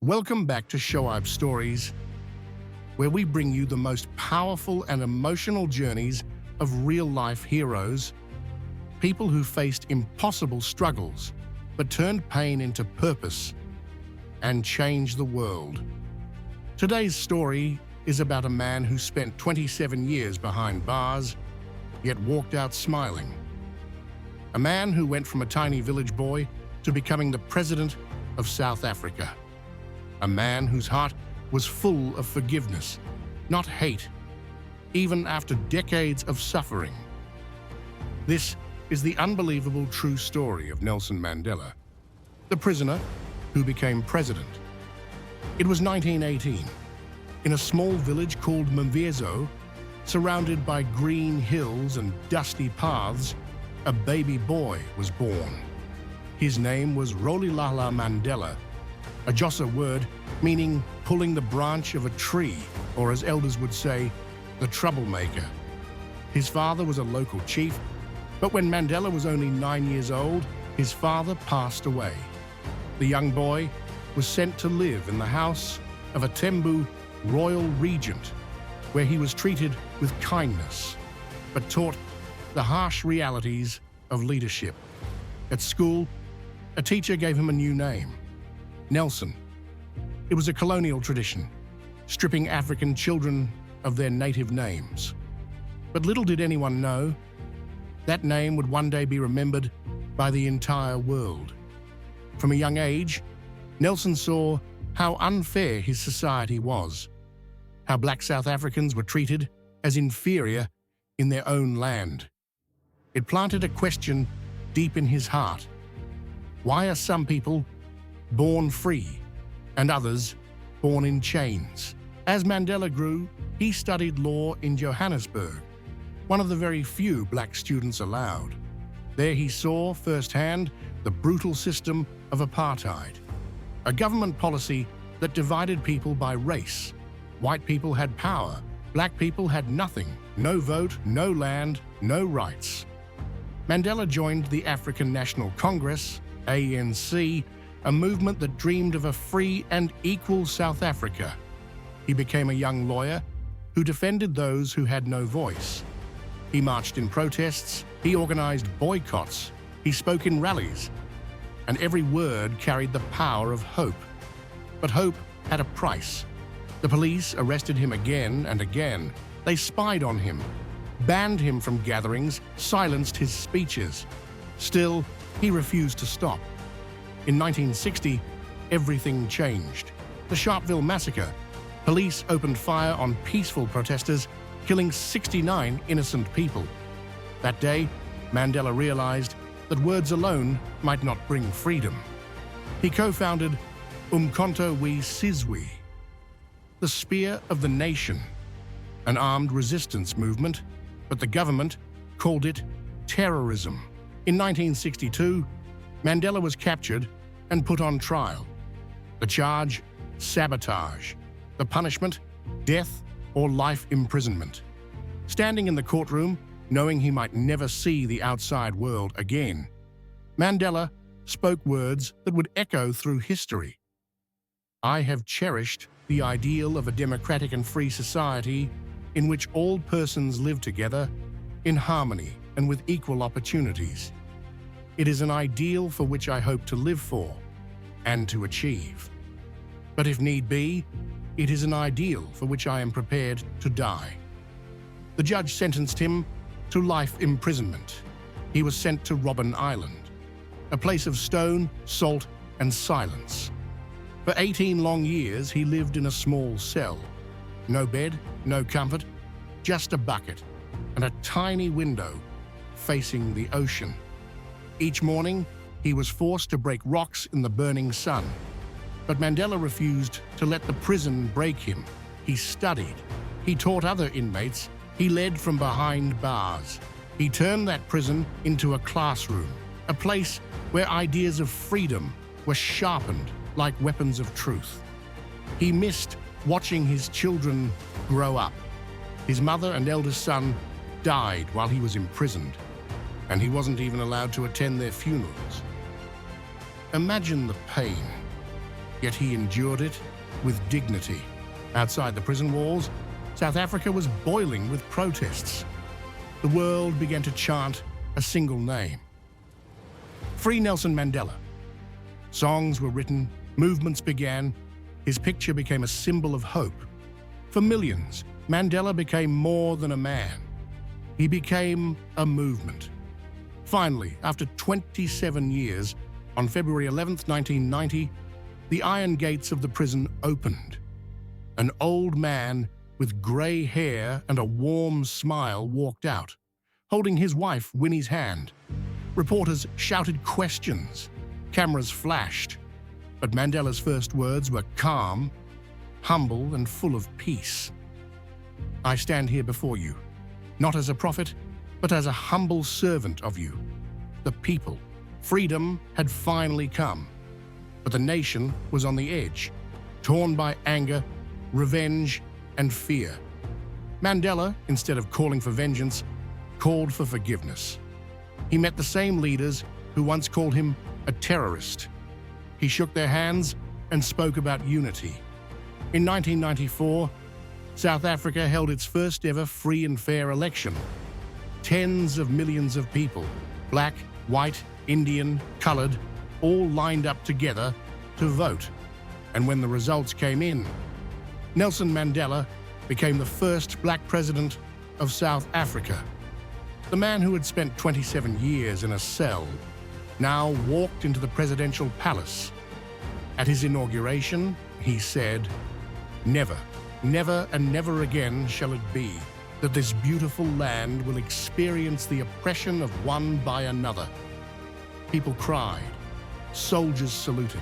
Welcome back to Shoaib Stories, where we bring you the most powerful and emotional journeys of real-life heroes, people who faced impossible struggles but turned pain into purpose and changed the world. Today's story is about a man who spent 27 years behind bars, yet walked out smiling. A man who went from a tiny village boy to becoming the president of South Africa. A man whose heart was full of forgiveness, not hate, even after decades of suffering. This is the unbelievable true story of Nelson Mandela, the prisoner who became president. It was 1918. In a small village called Mvezo, surrounded by green hills and dusty paths, a baby boy was born. His name was Rolihlahla Mandela, a Xhosa word meaning pulling the branch of a tree, or as elders would say, the troublemaker. His father was a local chief, but when Mandela was only 9 years old, his father passed away. The young boy was sent to live in the house of a Tembu royal regent, where he was treated with kindness, but taught the harsh realities of leadership. At school, a teacher gave him a new name, Nelson. It was a colonial tradition, stripping African children of their native names. But little did anyone know, that name would one day be remembered by the entire world. From a young age, Nelson saw how unfair his society was, how black South Africans were treated as inferior in their own land. It planted a question deep in his heart. Why are some people born free and others born in chains? As Mandela grew, he studied law in Johannesburg, one of the very few black students allowed. There he saw firsthand the brutal system of apartheid, a government policy that divided people by race. White people had power, black people had nothing, no vote, no land, no rights. Mandela joined the African National Congress, ANC, a movement that dreamed of a free and equal South Africa. He became a young lawyer who defended those who had no voice. He marched in protests, he organized boycotts, he spoke in rallies, and every word carried the power of hope. But hope had a price. The police arrested him again and again. They spied on him, banned him from gatherings, silenced his speeches. Still, he refused to stop. In 1960, everything changed. The Sharpeville massacre. Police opened fire on peaceful protesters, killing 69 innocent people. That day, Mandela realized that words alone might not bring freedom. He co-founded Umkhonto we Sizwe, the Spear of the Nation, an armed resistance movement, but the government called it terrorism. In 1962, Mandela was captured and put on trial. The charge, sabotage. The punishment, death or life imprisonment. Standing in the courtroom, knowing he might never see the outside world again, Mandela spoke words that would echo through history. I have cherished the ideal of a democratic and free society in which all persons live together in harmony and with equal opportunities. It is an ideal for which I hope to live for and to achieve. But if need be, it is an ideal for which I am prepared to die. The judge sentenced him to life imprisonment. He was sent to Robben Island, a place of stone, salt, and silence. For 18 long years, he lived in a small cell. No bed, no comfort, just a bucket and a tiny window facing the ocean. Each morning, he was forced to break rocks in the burning sun. But Mandela refused to let the prison break him. He studied. He taught other inmates. He led from behind bars. He turned that prison into a classroom, a place where ideas of freedom were sharpened like weapons of truth. He missed watching his children grow up. His mother and eldest son died while he was imprisoned, and he wasn't even allowed to attend their funerals. Imagine the pain. yet he endured it with dignity. Outside the prison walls, South Africa was boiling with protests. The world began to chant a single name: Free Nelson Mandela. Songs were written, movements began. His picture became a symbol of hope. For millions, Mandela became more than a man. He became a movement. Finally, after 27 years, on February 11th, 1990, the iron gates of the prison opened. An old man with grey hair and a warm smile walked out, holding his wife Winnie's hand. Reporters shouted questions. Cameras flashed. But Mandela's first words were calm, humble, and full of peace. I stand here before you, not as a prophet, but as a humble servant of you, the people. Freedom had finally come, but the nation was on the edge, torn by anger, revenge, and fear. Mandela, instead of calling for vengeance, called for forgiveness. He met the same leaders who once called him a terrorist. He shook their hands and spoke about unity. In 1994, South Africa held its first ever free and fair election. Tens of millions of people, black, white, Indian, colored, all lined up together to vote. And when the results came in, Nelson Mandela became the first black president of South Africa. The man who had spent 27 years in a cell now walked into the presidential palace. At his inauguration, he said, "Never, never and never again shall it be that this beautiful land will experience the oppression of one by another." People cried. Soldiers saluted.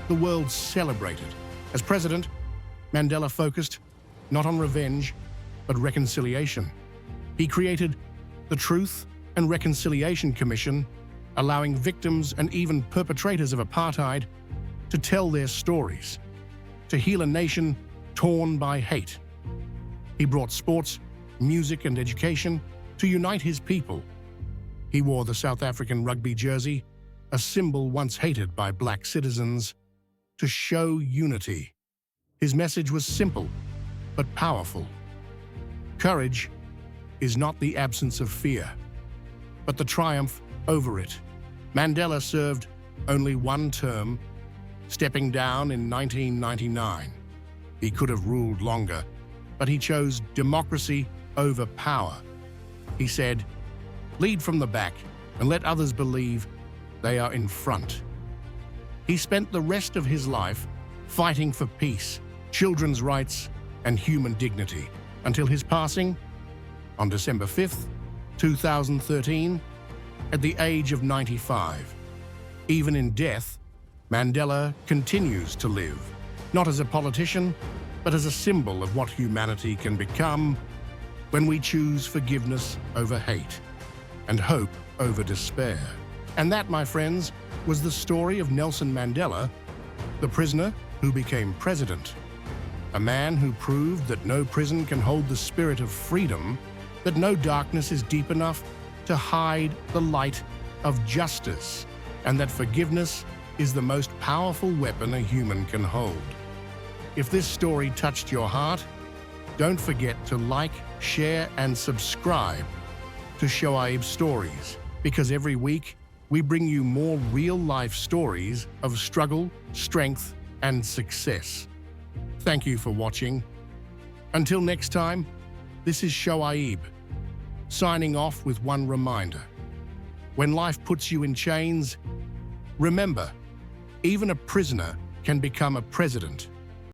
The world celebrated. As president, Mandela focused not on revenge, but reconciliation. He created the Truth and Reconciliation Commission, allowing victims and even perpetrators of apartheid to tell their stories, to heal a nation torn by hate. He brought sports, music, and education to unite his people. He wore the South African rugby jersey, a symbol once hated by black citizens, to show unity. His message was simple, but powerful. Courage is not the absence of fear, but the triumph over it. Mandela served only one term, stepping down in 1999. He could have ruled longer, but he chose democracy over power. He said, "Lead from the back and let others believe they are in front." He spent the rest of his life fighting for peace, children's rights, and human dignity, until his passing on December 5th, 2013, at the age of 95. Even in death, Mandela continues to live, not as a politician, but as a symbol of what humanity can become when we choose forgiveness over hate and hope over despair. And that, my friends, was the story of Nelson Mandela, the prisoner who became president. A man who proved that no prison can hold the spirit of freedom, that no darkness is deep enough to hide the light of justice, and that forgiveness is the most powerful weapon a human can hold. If this story touched your heart, don't forget to like, share, and subscribe to Shoaib Stories, because every week we bring you more real-life stories of struggle, strength, and success. Thank you for watching. Until next time, this is Shoaib, signing off with one reminder. When life puts you in chains, remember, even a prisoner can become a president.